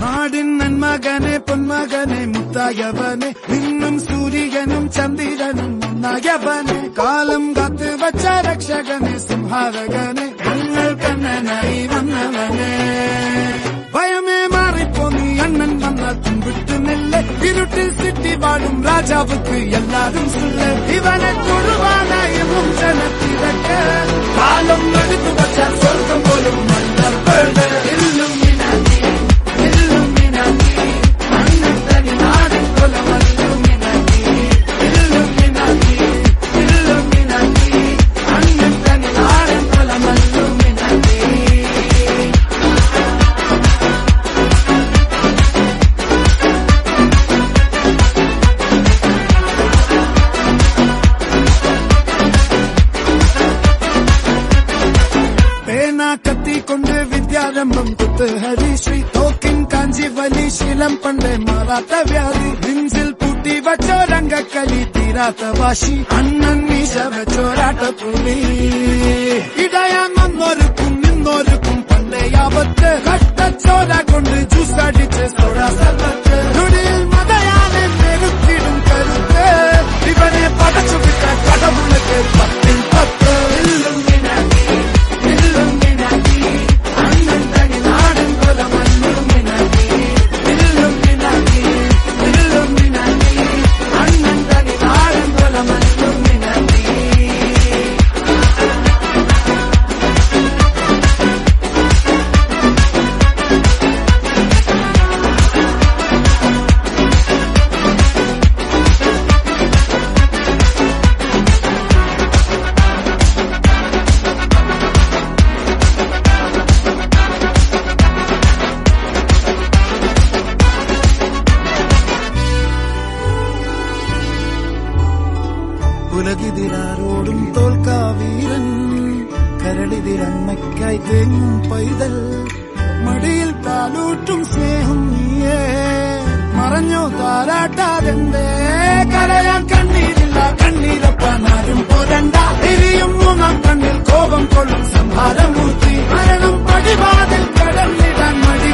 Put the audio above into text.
നാടിൻ നന്മകനെ പൊന്മകനെ മുത്തായവനെ നിന്നും സൂര്യനും ചന്ദ്രനും ഒന്നായവനെ കാലം കാത്ത് വച്ച രക്ഷകനെ സംഹാരകനെ ഞങ്ങൾ കണ്ണനായി വന്നവനെ ഭയമേ മാറിപ്പോ നീ അണ്ണൻ വന്നാൽ തുമ്പിട്ടുന്നില്ല ഇരുട്ടിൽ സിറ്റി വാടും രാജാവുക്ക് എല്ലാരും സുല്ല ഇവനെ തൊഴുവാനായി ജനത്തിരക്ക് കാലം എടുത്തു വച്ചാൽ സ്വർഗം പോലും കത്തിക്കൊണ്ട് വിദ്യാരംഭം കുത്ത് ഹരിശ്രീ തോക്കിൻ കാഞ്ചി വലി ശീലം പണ്ട് മാറാത്ത വ്യാധി നെഞ്ചിൽ പൂട്ടി വച്ചോരംഗക്കലി തീരാത്ത വാശി അണ്ണൻ മീശ വെച്ചോരാട്ടപ്പുലി ഇടയാൻ വന്നോർക്കും നിന്നോർക്കും പണ്ടേ ആപത്ത് കട്ടച്ചോര കൊണ്ട് ജ്യൂസ് അടിച്ച് സോഡാ സർബത്ത് നുടിയിൽ മതയാനെ മെരുത്തിടും കരുത്ത് ഇവനെ പടച്ചു വിട്ട കടവുള്ളക്ക് 10-10 ഉലകിതിരാരോടും തോൽക്കാവീരൻ കരളിതിരമ്മയ്ക്കായി തേങ്ങും പൈതൽ മടിയിൽ താലൂട്ടും സ്നേഹം നീയേ മറഞ്ഞോ താരാട്ടാതെന്തേ കരയാൻ കണ്ണീരില്ല കണ്ണീരപ്പാനാരും പോരണ്ട എരിയും മൂന്നാം കണ്ണിൽ കോപം കൊള്ളും സംഹാരമൂർത്തി മരണം പടിവാതിൽ കടന്നിടാൻ മടി